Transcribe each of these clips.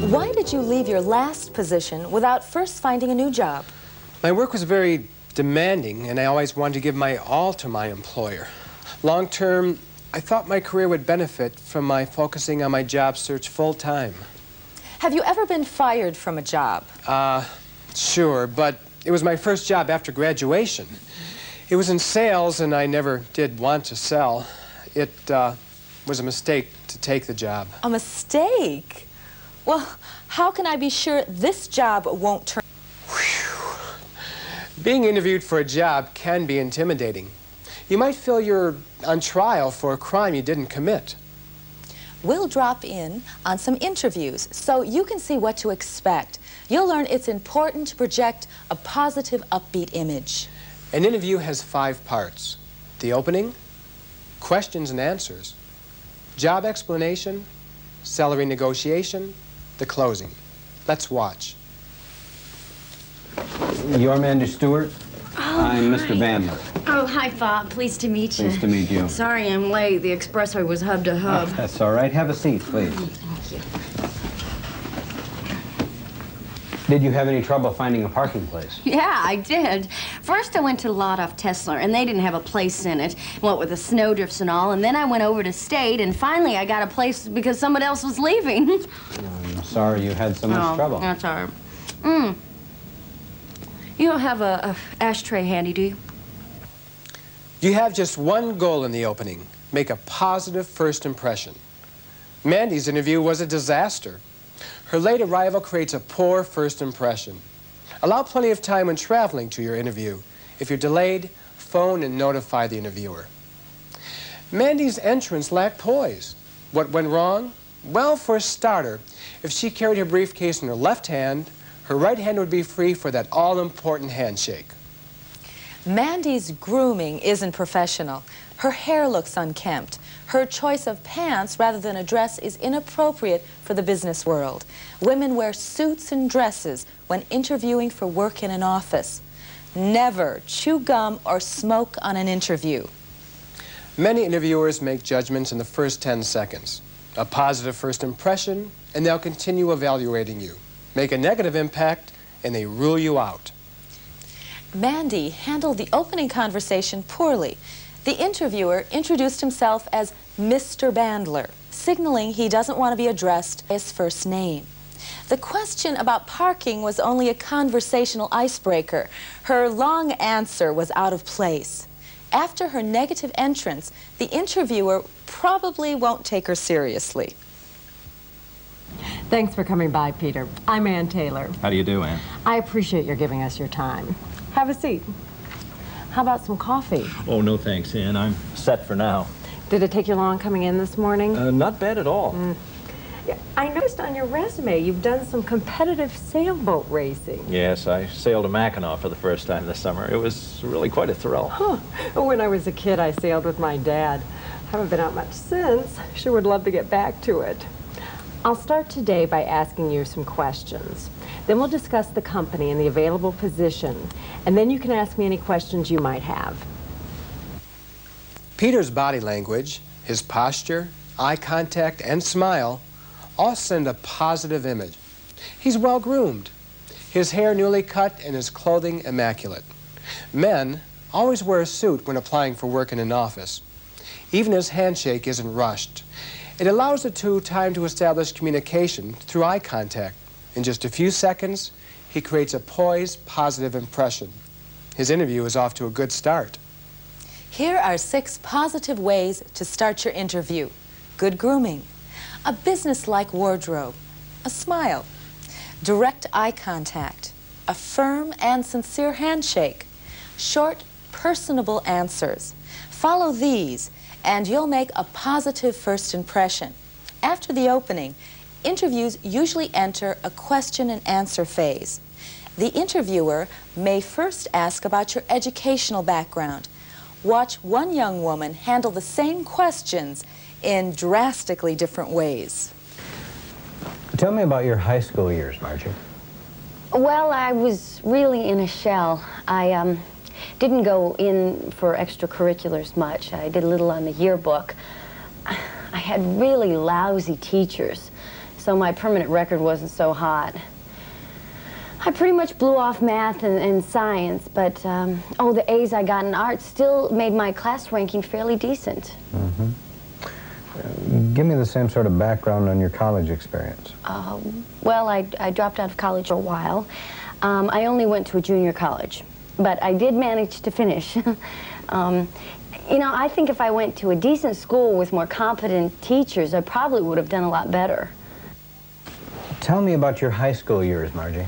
Why did you leave your last position without first finding a new job? My work was very demanding, and I always wanted to give my all to my employer. Long term, I thought my career would benefit from my focusing on my job search full time. Have you ever been fired from a job? Sure, but it was my first job after graduation. It was in sales, and I never did want to sell. It was a mistake to take the job. A mistake? Well, how can I be sure this job won't turn? Being interviewed for a job can be intimidating. You might feel you're on trial for a crime you didn't commit. We'll drop in on some interviews so you can see what to expect. You'll learn it's important to project a positive, upbeat image. An interview has 5 parts: the opening, questions and answers, job explanation, salary negotiation, the closing. Let's watch. You're Mandy Stewart? Oh, I'm hi. Mr. Bandler. Oh, hi, Bob. Pleased to meet you. Pleased to meet you. Sorry I'm late. The expressway was hub to hub. Oh, that's all right. Have a seat, please. Thank you. Did you have any trouble finding a parking place? Yeah, I did. First, I went to Lot Tesla, and they didn't have a place in it, what with the snowdrifts and all. And then I went over to State, and finally I got a place because someone else was leaving. I'm sorry you had so much trouble. That's all right. You don't have a ashtray handy, do you? You have just one goal in the opening: make a positive first impression. Mandy's interview was a disaster. Her late arrival creates a poor first impression. Allow plenty of time when traveling to your interview. If you're delayed, phone and notify the interviewer. Mandy's entrance lacked poise. What went wrong? Well, for a starter, if she carried her briefcase in her left hand, her right hand would be free for that all-important handshake. Mandy's grooming isn't professional. Her hair looks unkempt. Her choice of pants rather than a dress is inappropriate for the business world. Women wear suits and dresses when interviewing for work in an office. Never chew gum or smoke on an interview. Many interviewers make judgments in the first 10 seconds. A positive first impression, and they'll continue evaluating you. Make a negative impact, and they rule you out. Mandy handled the opening conversation poorly. The interviewer introduced himself as Mr. Bandler, signaling he doesn't want to be addressed by his first name. The question about parking was only a conversational icebreaker. Her long answer was out of place. After her negative entrance, the interviewer probably won't take her seriously. Thanks for coming by, Peter. I'm Ann Taylor. How do you do, Ann? I appreciate your giving us your time. Have a seat. How about some coffee? Oh, no thanks, Ann. I'm set for now. Did it take you long coming in this morning? Not bad at all. Yeah, I noticed on your resume you've done some competitive sailboat racing. Yes, I sailed a Mackinac for the first time this summer. It was really quite a thrill. Huh. When I was a kid, I sailed with my dad. Haven't been out much since. Sure would love to get back to it. I'll start today by asking you some questions. Then we'll discuss the company and the available position. And then you can ask me any questions you might have. Peter's body language, his posture, eye contact, and smile all send a positive image. He's well groomed, his hair newly cut and his clothing immaculate. Men always wear a suit when applying for work in an office. Even his handshake isn't rushed. It allows the two time to establish communication through eye contact. In just a few seconds, he creates a poised, positive impression. His interview is off to a good start. Here are 6 positive ways to start your interview. Good grooming, a business-like wardrobe, a smile, direct eye contact, a firm and sincere handshake, short, personable answers. Follow these, and you'll make a positive first impression. After the opening, interviews usually enter a question and answer phase. The interviewer may first ask about your educational background. Watch one young woman handle the same questions in drastically different ways. Tell me about your high school years, Margie. Well, I was really in a shell. I didn't go in for extracurriculars much. I did a little on the yearbook. I had really lousy teachers. so my permanent record wasn't so hot. I pretty much blew off math and science, but, the A's I got in art still made my class ranking fairly decent. Give me the same sort of background on your college experience. Well, I dropped out of college for a while. I only went to a junior college, but I did manage to finish. You know, I think if I went to a decent school with more competent teachers, I probably would have done a lot better. Tell me about your high school years, Margie.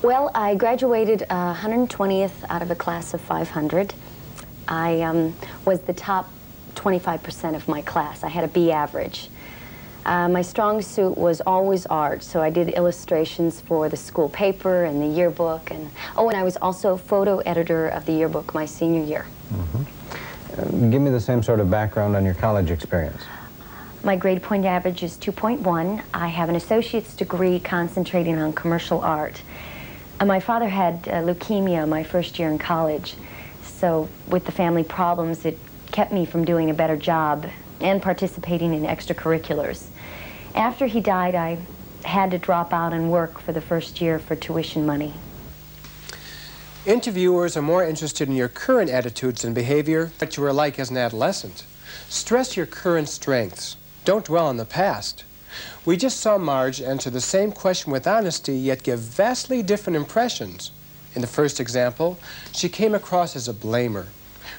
Well, I graduated 120th out of a class of 500. I was the top 25% of my class. I had a B average. My strong suit was always art, so I did illustrations for the school paper and the yearbook. And I was also photo editor of the yearbook my senior year. Give me the same sort of background on your college experience. My grade point average is 2.1. I have an associate's degree concentrating on commercial art. My father had leukemia my first year in college, so with the family problems, it kept me from doing a better job and participating in extracurriculars. After he died, I had to drop out and work for the first year for tuition money. Interviewers are more interested in your current attitudes and behavior that you were like as an adolescent. Stress your current strengths. Don't dwell on the past. We just saw Marge answer the same question with honesty, yet give vastly different impressions. In the first example, she came across as a blamer.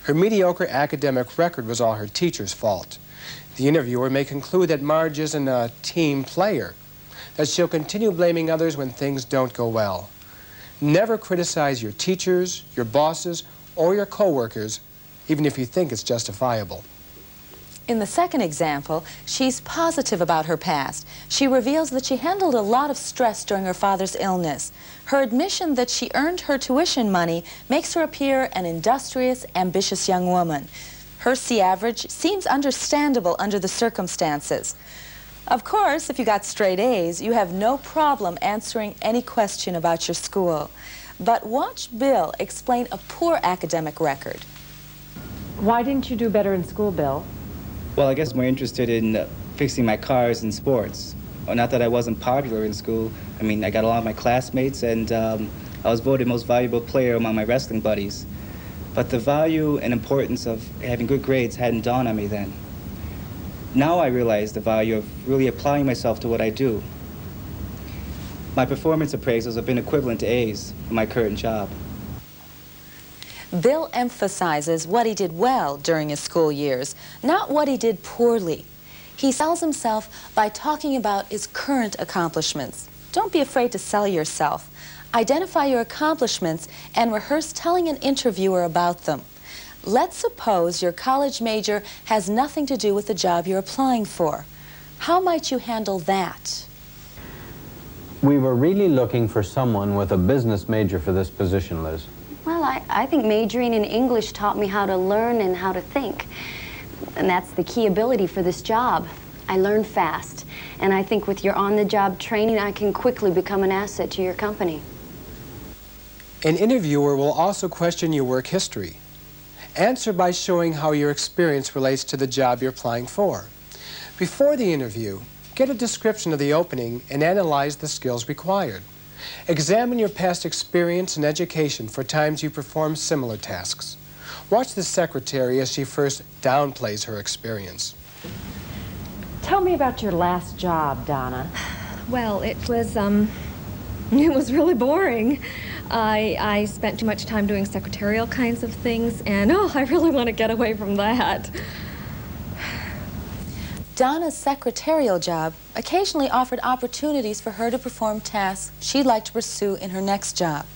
Her mediocre academic record was all her teacher's fault. The interviewer may conclude that Marge isn't a team player, that she'll continue blaming others when things don't go well. Never criticize your teachers, your bosses, or your coworkers, even if you think it's justifiable. In the second example, she's positive about her past. She reveals that she handled a lot of stress during her father's illness. Her admission that she earned her tuition money makes her appear an industrious, ambitious young woman. Her C average seems understandable under the circumstances. Of course, if you got straight A's, you have no problem answering any question about your school. But watch Bill explain a poor academic record. Why didn't you do better in school, Bill? Well, I guess more interested in fixing my cars and sports. Well, not that I wasn't popular in school. I mean, I got along with my classmates, and I was voted most valuable player among my wrestling buddies. But the value and importance of having good grades hadn't dawned on me then. Now I realize the value of really applying myself to what I do. My performance appraisals have been equivalent to A's in my current job. Bill emphasizes what he did well during his school years, not what he did poorly. He sells himself by talking about his current accomplishments. Don't be afraid to sell yourself. Identify your accomplishments and rehearse telling an interviewer about them. Let's suppose your college major has nothing to do with the job you're applying for. How might you handle that? We were really looking for someone with a business major for this position, Liz. Well, I think majoring in English taught me how to learn and how to think. And that's the key ability for this job. I learn fast. And I think with your on-the-job training, I can quickly become an asset to your company. An interviewer will also question your work history. Answer by showing how your experience relates to the job you're applying for. Before the interview, get a description of the opening and analyze the skills required. Examine your past experience and education for times you performed similar tasks. Watch the secretary as she first downplays her experience. Tell me about your last job, Donna. Well, it was really boring. I spent too much time doing secretarial kinds of things, and I really want to get away from that. Donna's secretarial job occasionally offered opportunities for her to perform tasks she'd like to pursue in her next job.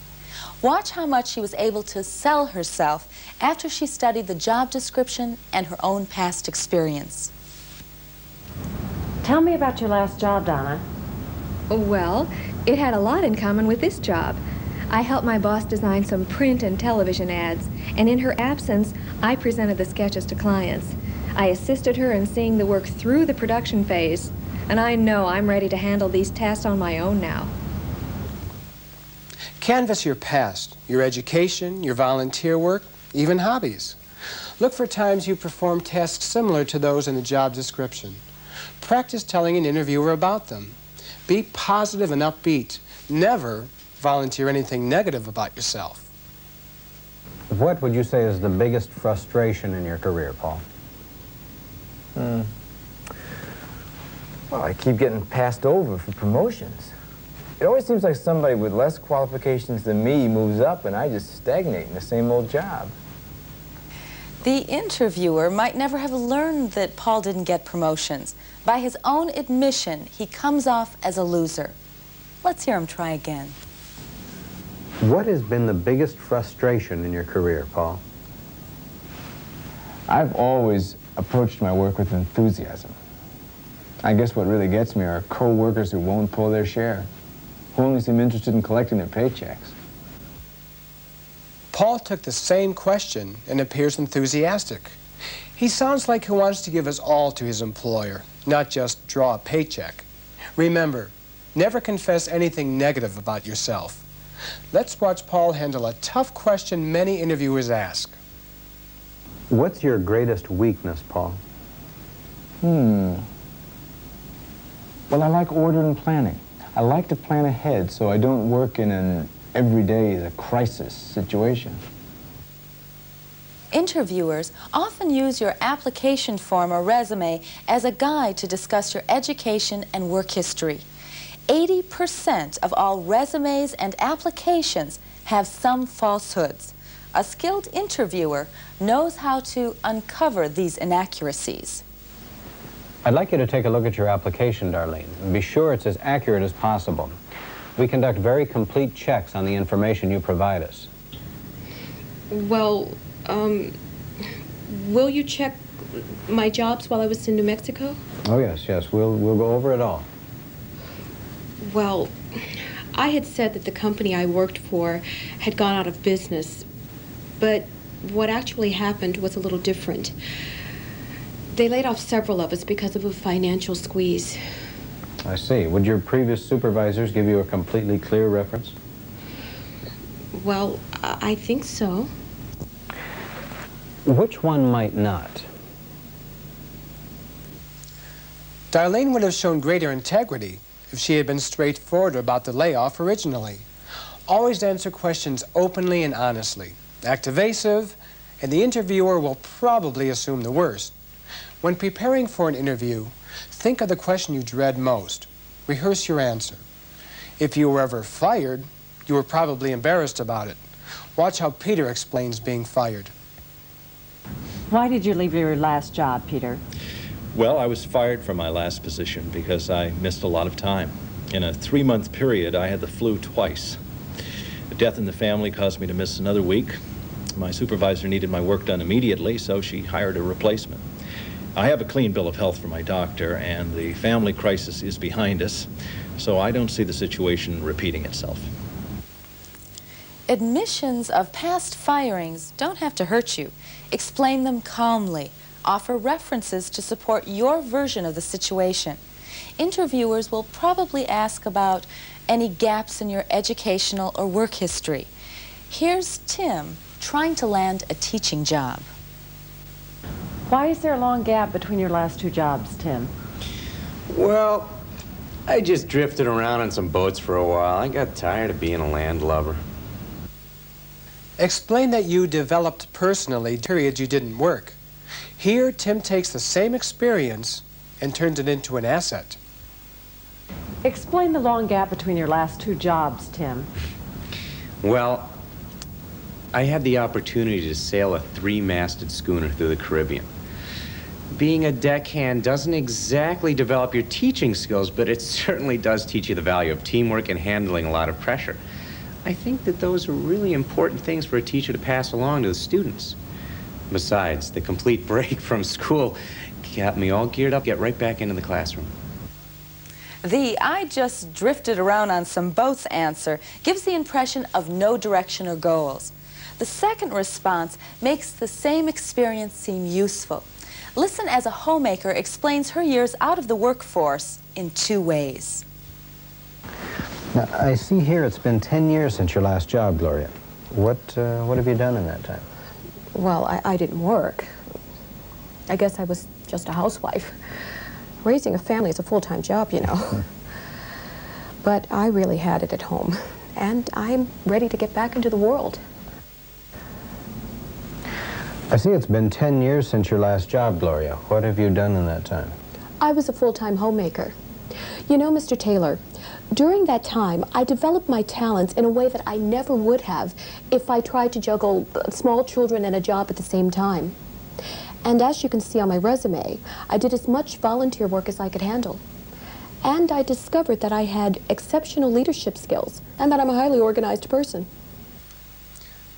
Watch how much she was able to sell herself after she studied the job description and her own past experience. Tell me about your last job, Donna. Well, it had a lot in common with this job. I helped my boss design some print and television ads, and in her absence, I presented the sketches to clients. I assisted her in seeing the work through the production phase, and I know I'm ready to handle these tasks on my own now. Canvass your past, your education, your volunteer work, even hobbies. Look for times you performed tasks similar to those in the job description. Practice telling an interviewer about them. Be positive and upbeat. Never volunteer anything negative about yourself. What would you say is the biggest frustration in your career, Paul? Well, I keep getting passed over for promotions. It always seems like somebody with less qualifications than me moves up and I just stagnate in the same old job. The interviewer might never have learned that Paul didn't get promotions. By his own admission, he comes off as a loser. Let's hear him try again. What has been the biggest frustration in your career, Paul? I've always approached my work with enthusiasm. I guess what really gets me are co-workers who won't pull their share, who only seem interested in collecting their paychecks. Paul took the same question and appears enthusiastic. He sounds like he wants to give his all to his employer, not just draw a paycheck. Remember, never confess anything negative about yourself. Let's watch Paul handle a tough question many interviewers ask. What's your greatest weakness, Paul? Well, I like order and planning. I like to plan ahead so I don't work in an every day is a crisis situation. Interviewers often use your application form or resume as a guide to discuss your education and work history. 80% of all resumes and applications have some falsehoods. A skilled interviewer knows how to uncover these inaccuracies. I'd like you to take a look at your application, Darlene, and be sure it's as accurate as possible. We conduct very complete checks on the information you provide us. Well, will you check my jobs while I was in New Mexico? Oh, yes, yes. We'll go over it all. Well, I had said that the company I worked for had gone out of business, but what actually happened was a little different. They laid off several of us because of a financial squeeze. I see. Would your previous supervisors give you a completely clear reference? Well, I think so. Which one might not? Darlene would have shown greater integrity if she had been straightforward about the layoff originally. Always answer questions openly and honestly. Act evasive, and the interviewer will probably assume the worst. When preparing for an interview, think of the question you dread most. Rehearse your answer. If you were ever fired, you were probably embarrassed about it. Watch how Peter explains being fired. Why did you leave your last job, Peter? Well, I was fired from my last position because I missed a lot of time. In a 3-month period, I had the flu twice. A death in the family caused me to miss another week. My supervisor needed my work done immediately, so she hired a replacement. I have a clean bill of health from my doctor, and the family crisis is behind us, so I don't see the situation repeating itself. Admissions of past firings don't have to hurt you. Explain them calmly. Offer references to support your version of the situation. Interviewers will probably ask about any gaps in your educational or work history. Here's Tim trying to land a teaching job. Why is there a long gap between your last two jobs, Tim? Well, I just drifted around on some boats for a while. I got tired of being a landlubber. Explain that you developed personally periods you didn't work. Here, Tim takes the same experience and turns it into an asset. Explain the long gap between your last two jobs, Tim. Well, I had the opportunity to sail a 3-masted schooner through the Caribbean. Being a deckhand doesn't exactly develop your teaching skills, but it certainly does teach you the value of teamwork and handling a lot of pressure. I think that those are really important things for a teacher to pass along to the students. Besides, the complete break from school got me all geared up, get right back into the classroom. The "I just drifted around on some boats" answer gives the impression of no direction or goals. The second response makes the same experience seem useful. Listen as a homemaker explains her years out of the workforce in 2 ways. Now, I see here it's been 10 years since your last job, Gloria. What have you done in that time? Well, I didn't work. I guess I was just a housewife. Raising a family is a full-time job, you know. But I really had it at home, and I'm ready to get back into the world. I see it's been 10 years since your last job, Gloria. What have you done in that time? I was a full-time homemaker. You know, Mr. Taylor, during that time, I developed my talents in a way that I never would have if I tried to juggle small children and a job at the same time. And as you can see on my resume, I did as much volunteer work as I could handle. And I discovered that I had exceptional leadership skills and that I'm a highly organized person.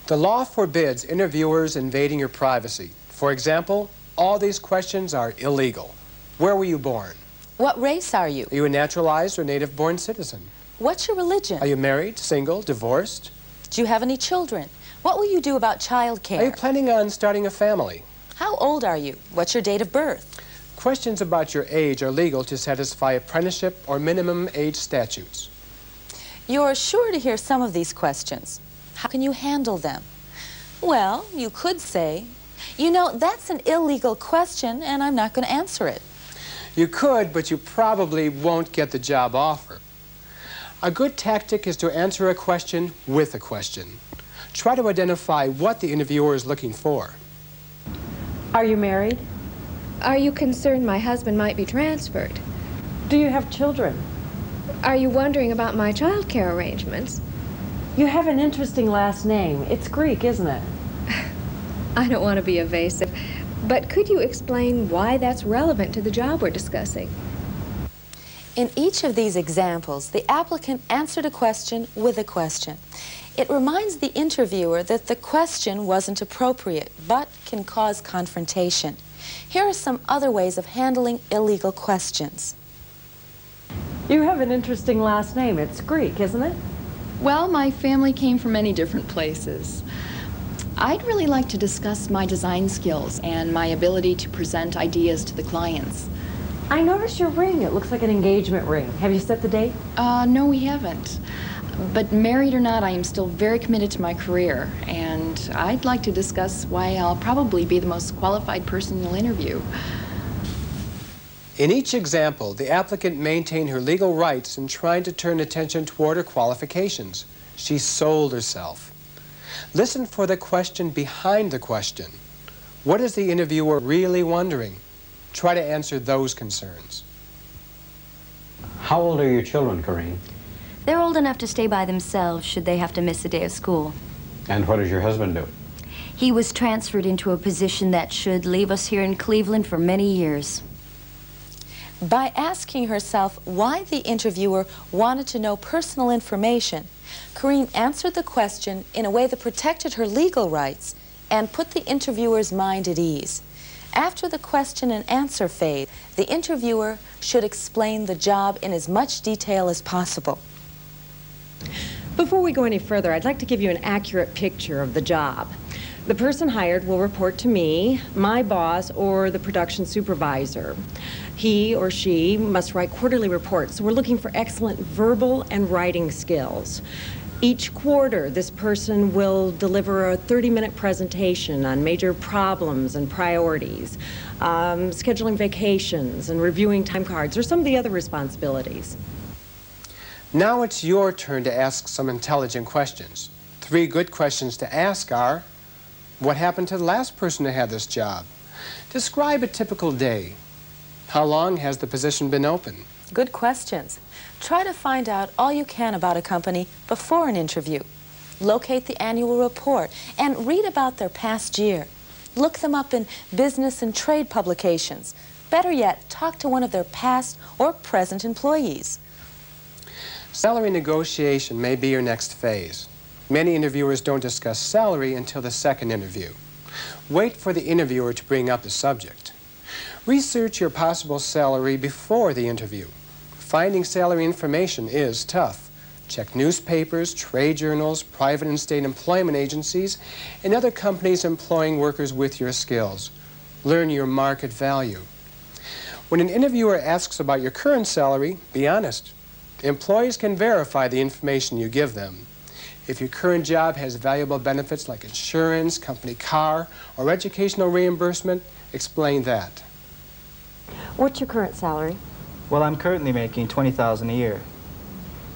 The law forbids interviewers invading your privacy. For example, all these questions are illegal. Where were you born? What race are you? Are you a naturalized or native-born citizen? What's your religion? Are you married, single, divorced? Do you have any children? What will you do about child care? Are you planning on starting a family? How old are you? What's your date of birth? Questions about your age are legal to satisfy apprenticeship or minimum age statutes. You're sure to hear some of these questions. How can you handle them? Well, you could say, you know, that's an illegal question and I'm not going to answer it. You could, but you probably won't get the job offer. A good tactic is to answer a question with a question. Try to identify what the interviewer is looking for. Are you married? Are you concerned my husband might be transferred? Do you have children? Are you wondering about my child care arrangements? You have an interesting last name. It's Greek, isn't it? I don't want to be evasive, but could you explain why that's relevant to the job we're discussing? In each of these examples, the applicant answered a question with a question. It reminds the interviewer that the question wasn't appropriate, but can cause confrontation. Here are some other ways of handling illegal questions. You have an interesting last name. It's Greek, isn't it? Well, my family came from many different places. I'd really like to discuss my design skills and my ability to present ideas to the clients. I noticed your ring. It looks like an engagement ring. Have you set the date? No, we haven't. But married or not, I am still very committed to my career, and I'd like to discuss why I'll probably be the most qualified person you'll interview. In each example, the applicant maintained her legal rights in trying to turn attention toward her qualifications. She sold herself. Listen for the question behind the question. What is the interviewer really wondering? Try to answer those concerns. How old are your children, Corinne? They're old enough to stay by themselves should they have to miss a day of school. And what does your husband do? He was transferred into a position that should leave us here in Cleveland for many years. By asking herself why the interviewer wanted to know personal information, Corinne answered the question in a way that protected her legal rights and put the interviewer's mind at ease. After the question and answer phase, the interviewer should explain the job in as much detail as possible. Before we go any further, I'd like to give you an accurate picture of the job. The person hired will report to me, my boss, or the production supervisor. He or she must write quarterly reports, so we're looking for excellent verbal and writing skills. Each quarter, this person will deliver a 30-minute presentation on major problems and priorities, scheduling vacations and reviewing time cards, or some of the other responsibilities. Now it's your turn to ask some intelligent questions. 3 good questions to ask are, what happened to the last person who had this job? Describe a typical day. How long has the position been open? Good questions. Try to find out all you can about a company before an interview. Locate the annual report and read about their past year. Look them up in business and trade publications. Better yet, talk to one of their past or present employees. Salary negotiation may be your next phase. Many interviewers don't discuss salary until the second interview. Wait for the interviewer to bring up the subject. Research your possible salary before the interview. Finding salary information is tough. Check newspapers, trade journals, private and state employment agencies, and other companies employing workers with your skills. Learn your market value. When an interviewer asks about your current salary, be honest. Employees can verify the information you give them. If your current job has valuable benefits like insurance, company car, or educational reimbursement, explain that. What's your current salary? Well, I'm currently making $20,000 a year.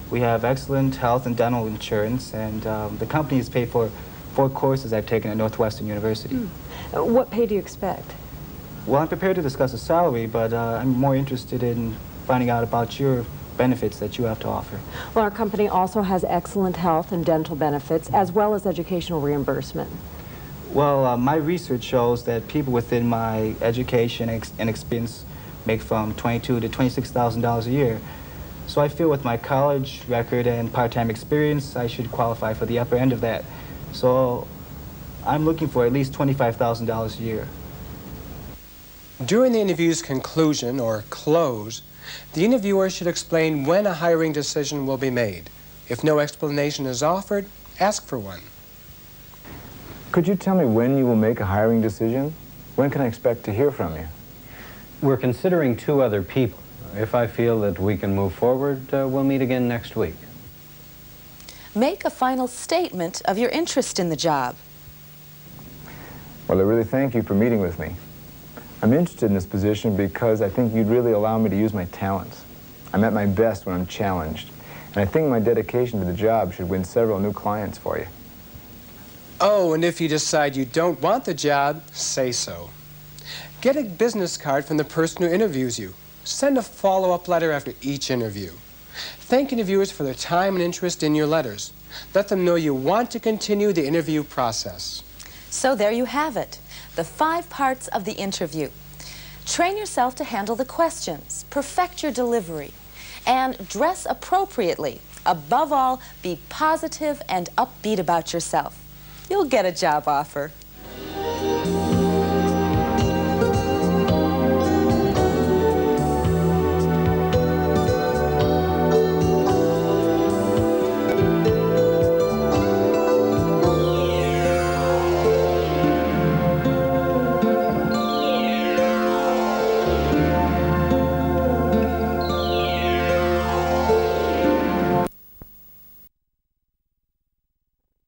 We have excellent health and dental insurance, and the company has paid for 4 courses I've taken at Northwestern University. What pay do you expect? Well, I'm prepared to discuss a salary, but I'm more interested in finding out about your benefits that you have to offer. Well, our company also has excellent health and dental benefits, as well as educational reimbursement. Well, my research shows that people within my education and experience make from $22,000 to $26,000 a year. So I feel with my college record and part-time experience, I should qualify for the upper end of that. So I'm looking for at least $25,000 a year. During the interview's conclusion or close, the interviewer should explain when a hiring decision will be made. If no explanation is offered, ask for one. Could you tell me when you will make a hiring decision? When can I expect to hear from you? We're considering 2 other people. If I feel that we can move forward, we'll meet again next week. Make a final statement of your interest in the job. Well, I really thank you for meeting with me. I'm interested in this position because I think you'd really allow me to use my talents. I'm at my best when I'm challenged, and I think my dedication to the job should win several new clients for you. Oh, and if you decide you don't want the job, say so. Get a business card from the person who interviews you. Send a follow-up letter after each interview. Thank interviewers for their time and interest in your letters. Let them know you want to continue the interview process. So there you have it, the 5 parts of the interview. Train yourself to handle the questions, perfect your delivery, and dress appropriately. Above all, be positive and upbeat about yourself. You'll get a job offer.